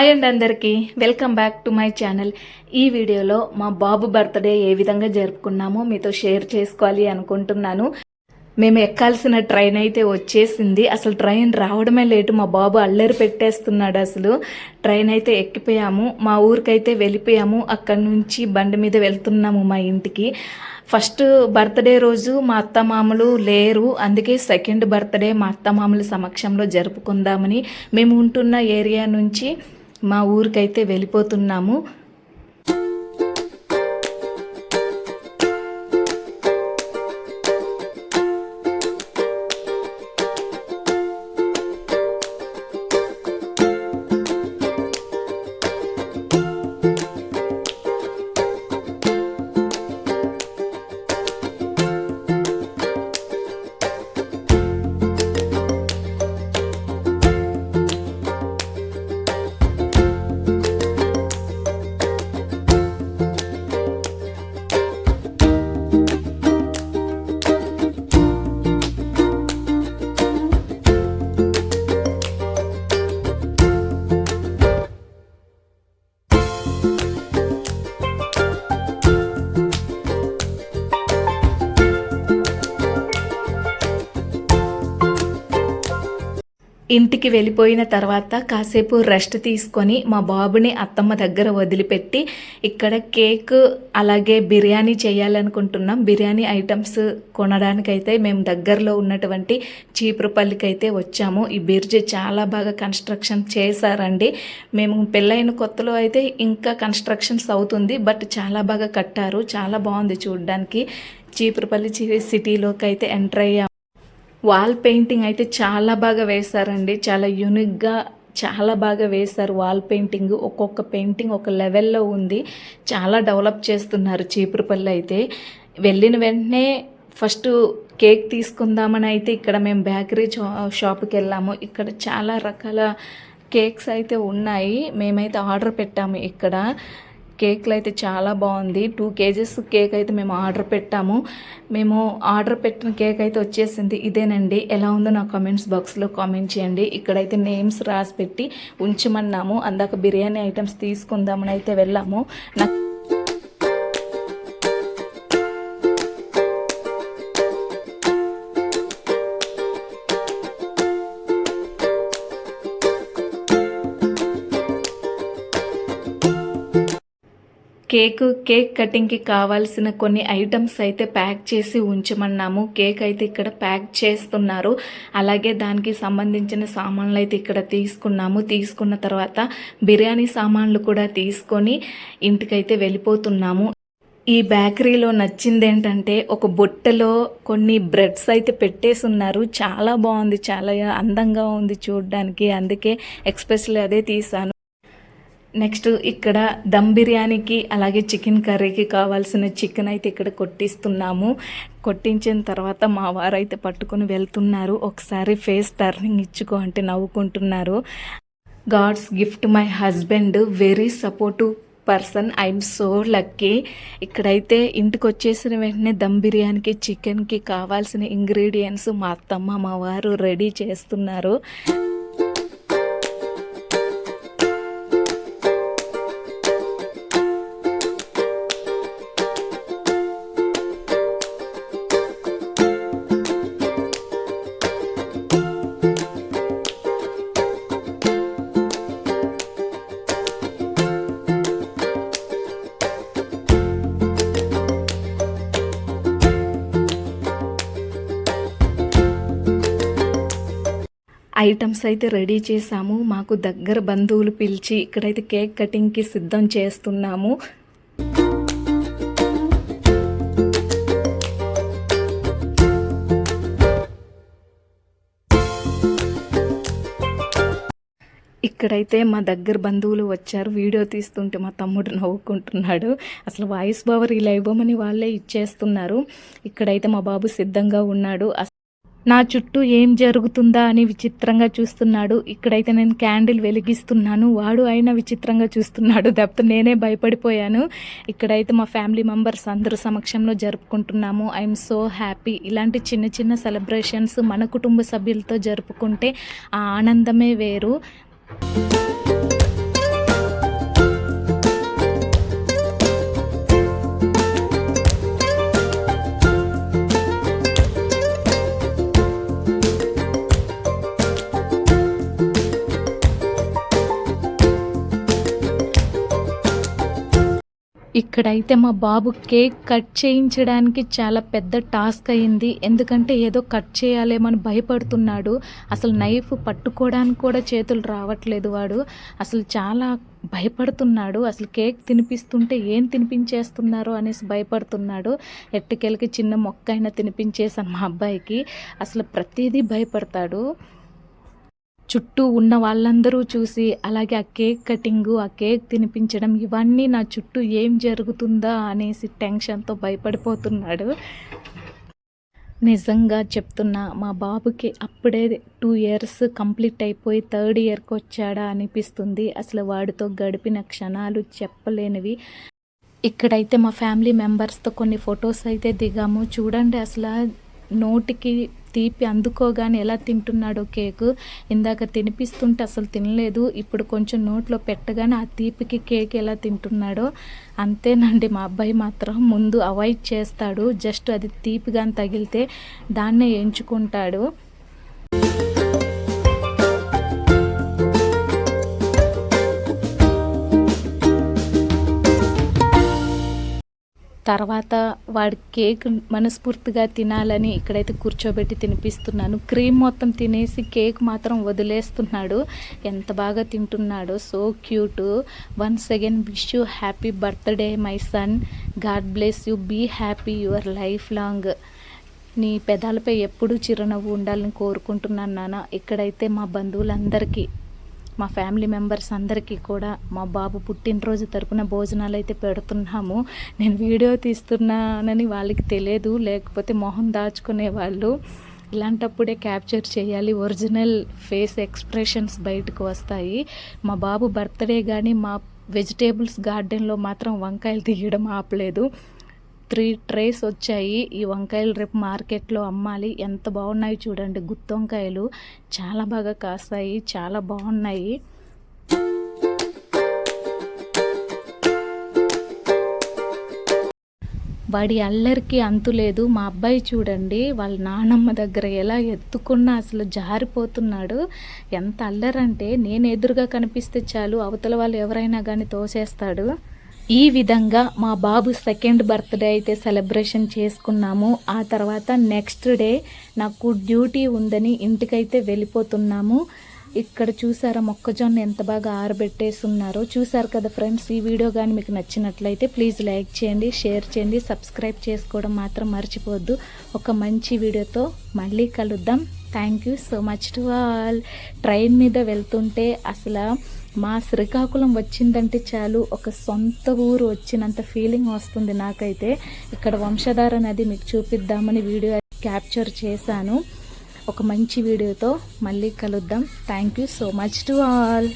Hi అండి అందరికీ welcome back to my channel. ఈ వీడియోలో మా బాబు బర్త్డే ఏ విధంగా జరుపుకున్నామో మీతో షేర్ చేసుకోవాలి అనుకుంటున్నాను. మేము ఎక్కాల్సిన ట్రైన్ అయితే వచ్చేసింది. అసలు ట్రైన్ రావడమే లేటు, మా బాబు అల్లరి పెట్టేస్తున్నాడు. అసలు ట్రైన్ అయితే ఎక్కిపోయాము, మా ఊరికైతే వెళ్ళిపోయాము. అక్కడి నుంచి బండి మీద వెళ్తున్నాము మా ఇంటికి. ఫస్ట్ బర్త్డే రోజు మా అత్తమామలు లేరు, అందుకే సెకండ్ బర్త్డే మా అత్తమామల సమక్షంలో జరుపుకుందామని మేము ఉంటున్న ఏరియా నుంచి మా ఊరికైతే వెళ్ళిపోతున్నాము. ఇంటికి వెళ్ళిపోయిన తర్వాత కాసేపు రెస్ట్ తీసుకొని మా బాబుని అత్తమ్మ దగ్గర వదిలిపెట్టి ఇక్కడ కేక్ అలాగే బిర్యానీ చేయాలనుకుంటున్నాం. బిర్యానీ ఐటమ్స్ కొనడానికైతే మేము దగ్గరలో ఉన్నటువంటి చీపురుపల్లికి అయితే వచ్చాము. ఈ బ్రిడ్జ్ చాలా బాగా కన్స్ట్రక్షన్ చేశారండి. మేము పెళ్ళైన కొత్తలో అయితే ఇంకా కన్స్ట్రక్షన్స్ అవుతుంది, బట్ చాలా బాగా కట్టారు. చాలా బాగుంది చూడడానికి. చీపురుపల్లి సిటీలోకి అయితే ఎంటర్ అయ్యాము. వాల్ పెయింటింగ్ అయితే చాలా బాగా వేశారండి, చాలా యూనిక్గా చాలా బాగా వేశారు. వాల్ పెయింటింగ్ ఒక్కొక్క పెయింటింగ్ ఒక లెవెల్లో ఉంది. చాలా డెవలప్ చేస్తున్నారు చీపురుపల్లి అయితే. వెళ్ళిన వెంటనే ఫస్ట్ కేక్ తీసుకుందామని అయితే ఇక్కడ మేము బేకరీ షాప్కి వెళ్ళాము. ఇక్కడ చాలా రకాల కేక్స్ అయితే ఉన్నాయి. మేమైతే ఆర్డర్ పెట్టాము. ఇక్కడ కేక్లు అయితే చాలా బాగుంది. 2 kgs కేక్ అయితే మేము ఆర్డర్ పెట్టాము. మేము ఆర్డర్ పెట్టిన కేక్ అయితే వచ్చేసింది. ఇదేనండి, ఎలా ఉందో నా కామెంట్స్ బాక్స్లో కామెంట్ చేయండి. ఇక్కడైతే నేమ్స్ రాసి పెట్టి ఉంచమన్నాము. అందాక బిర్యానీ ఐటమ్స్ తీసుకుందామని అయితే వెళ్ళాము. నాకు కేక్ కటింగ్కి కావాల్సిన కొన్ని ఐటమ్స్ అయితే ప్యాక్ చేసి ఉంచమన్నాము. కేక్ అయితే ఇక్కడ ప్యాక్ చేస్తున్నారు. అలాగే దానికి సంబంధించిన సామాన్లు అయితే ఇక్కడ తీసుకున్నాము. తీసుకున్న తర్వాత బిర్యానీ సామాన్లు కూడా తీసుకొని ఇంటికైతే వెళ్ళిపోతున్నాము. ఈ బేకరీలో నచ్చింది ఏంటంటే ఒక బుట్టలో కొన్ని బ్రెడ్స్ అయితే పెట్టేసి ఉన్నారు. చాలా బాగుంది, చాలా అందంగా ఉంది చూడడానికి. అందుకే ఎక్స్పెషల్లీ అదే తీసాను. నెక్స్ట్ ఇక్కడ దమ్ బిర్యానీకి అలాగే చికెన్ కర్రీకి కావాల్సిన చికెన్ అయితే ఇక్కడ కొట్టిస్తున్నాము. కొట్టించిన తర్వాత మా వారు అయితే పట్టుకొని వెళ్తున్నారు. ఒకసారి ఫేస్ టర్నింగ్ ఇచ్చుకో అంటే నవ్వుకుంటున్నారు. God's gift my husband, very supportive person, I'm so lucky. ఇక్కడైతే ఇంటికి వచ్చేసిన వెంటనే దమ్ బిర్యానీకి చికెన్కి కావాల్సిన ఇంగ్రీడియంట్స్ మా అత్తమ్మ మా వారు రెడీ చేస్తున్నారు. ఐటమ్స్ అయితే రెడీ చేసాము. మాకు దగ్గర బంధువులు పిలిచి ఇక్కడైతే కేక్ కటింగ్కి సిద్ధం చేస్తున్నాము. ఇక్కడైతే మా దగ్గర బంధువులు వచ్చారు. వీడియో తీస్తుంటే మా తమ్ముడు నవ్వుకుంటున్నాడు. అసలు వాయిస్ ఓవర్ ఇలా ఇవ్వమని వాళ్ళే ఇచ్చేస్తున్నారు. ఇక్కడైతే మా బాబు సిద్ధంగా ఉన్నాడు. నా చుట్టూ ఏం జరుగుతుందా అని విచిత్రంగా చూస్తున్నాడు. ఇక్కడైతే నేను క్యాండిల్ వెలిగిస్తున్నాను, వాడు అయినా విచిత్రంగా చూస్తున్నాడు. దెబ్బతో నేనే భయపడిపోయాను. ఇక్కడైతే మా ఫ్యామిలీ మెంబర్స్ అందరూ సమక్షంలో జరుపుకుంటున్నాము. I'm so happy. ఇలాంటి చిన్న చిన్న సెలబ్రేషన్స్ మన కుటుంబ సభ్యులతో జరుపుకుంటే ఆ ఆనందమే వేరు. ఇక్కడైతే మా బాబు కేక్ కట్ చేయించడానికి చాలా పెద్ద టాస్క్ అయింది. ఎందుకంటే ఏదో కట్ చేయాలేమని భయపడుతున్నాడు. అసలు నైఫ్ పట్టుకోవడానికి కూడా చేతులు రావట్లేదు. వాడు అసలు చాలా భయపడుతున్నాడు. అసలు కేక్ తినిపిస్తుంటే ఏం తినిపించేస్తున్నారో అనేసి భయపడుతున్నాడు. ఎట్టుకెళ్ళకి చిన్న మొక్క అయినా తినిపించేసాను మా అబ్బాయికి. అసలు ప్రతిదీ భయపడతాడు. చుట్టూ ఉన్న వాళ్ళందరూ చూసి అలాగే ఆ కేక్ కటింగు, ఆ కేక్ తినిపించడం ఇవన్నీ నా చుట్టూ ఏం జరుగుతుందా అనేసి టెన్షన్తో భయపడిపోతున్నాడు. నిజంగా చెప్తున్నా, మా బాబుకి అప్పుడే 2 ఇయర్స్ కంప్లీట్ అయిపోయి 3rd ఇయర్కి వచ్చాడా అనిపిస్తుంది. అసలు వాడితో గడిపిన క్షణాలు చెప్పలేనివి. ఇక్కడైతే మా ఫ్యామిలీ మెంబర్స్తో కొన్ని ఫొటోస్ అయితే దిగాము. చూడండి అసలు నోటికి తీపి అందుకోగానే ఎలా తింటున్నాడో కేకు. ఇందాక తినిపిస్తుంటే అసలు తినలేదు. ఇప్పుడు కొంచెం నోట్లో పెట్టగానే ఆ తీపికి కేక్ ఎలా తింటున్నాడో అంతేనండి. మా అబ్బాయి మాత్రం ముందు అవాయిడ్ చేస్తాడు. జస్ట్ అది తీపిగా తగిలితే దాన్నే ఎంచుకుంటాడు. తర్వాత వాడి కేక్ మనస్ఫూర్తిగా తినాలని ఇక్కడైతే కూర్చోబెట్టి తినిపిస్తున్నాను. క్రీమ్ మొత్తం తినేసి కేక్ మాత్రం వదిలేస్తున్నాడు. ఎంత బాగా తింటున్నాడో. So cute. Once again wish you happy birthday my son. God bless you. Be happy your life long. నీ పెదాలపై ఎప్పుడూ చిరునవ్వు ఉండాలని కోరుకుంటున్నాను నాన్న. ఇక్కడైతే మా బంధువులందరికీ, మా ఫ్యామిలీ మెంబర్స్ అందరికీ కూడా మా బాబు పుట్టినరోజు తరపున భోజనాలు అయితే పెడుతున్నాము. నేను వీడియో తీస్తున్నానని వాళ్ళకి తెలియదు, లేకపోతే మొహం దాచుకునేవాళ్ళు. ఇలాంటప్పుడే క్యాప్చర్ చేయాలి. ఒరిజినల్ ఫేస్ ఎక్స్ప్రెషన్స్ బయటకు వస్తాయి. మా బాబు బర్త్డే కానీ మా వెజిటేబుల్స్ గార్డెన్లో మాత్రం వంకాయలు తీయడం ఆపలేదు. 3 ట్రేస్ వచ్చాయి. ఈ వంకాయలు రేపు మార్కెట్లో అమ్మాలి. ఎంత బాగున్నాయి చూడండి. గుత్తి వంకాయలు చాలా బాగా కాస్తాయి. చాలా బాగున్నాయి. వాడి అల్లరికి అంతులేదు. మా అబ్బాయి చూడండి వాళ్ళ నానమ్మ దగ్గర ఎలా ఎత్తుకున్నా అసలు జారిపోతున్నాడు. ఎంత అల్లరంటే నేను ఎదురుగా కనిపిస్తే చాలు అవతల వాళ్ళు ఎవరైనా కానీ తోసేస్తాడు. ఈ విధంగా మా బాబు 2nd బర్త్డే అయితే సెలబ్రేషన్ చేసుకున్నాము. ఆ తర్వాత నెక్స్ట్ డే నాకు డ్యూటీ ఉందని ఇంటికైతే వెళ్ళిపోతున్నాము. ఇక్కడ చూసారా మొక్కజొన్న ఎంత బాగా ఆరబెట్టేస్తున్నారో. చూసారు కదా ఫ్రెండ్స్. ఈ వీడియో కానీ మీకు నచ్చినట్లయితే ప్లీజ్ లైక్ చేయండి, షేర్ చేయండి, సబ్స్క్రైబ్ చేసుకోవడం మాత్రం మర్చిపోవద్దు. ఒక మంచి వీడియోతో మళ్ళీ కలుద్దాం. Thank you so much to all. Train మీద వెళ్తుంటే అసలు మా శ్రీకాకుళం వచ్చిందంటే చాలు ఒక సొంత ఊరు వచ్చినంత ఫీలింగ్ వస్తుంది నాకైతే. ఇక్కడ వంశధార నది మీకు చూపిద్దామని వీడియో క్యాప్చర్ చేశాను. ఒక మంచి వీడియోతో మళ్ళీ కలుద్దాం. Thank you so much to all.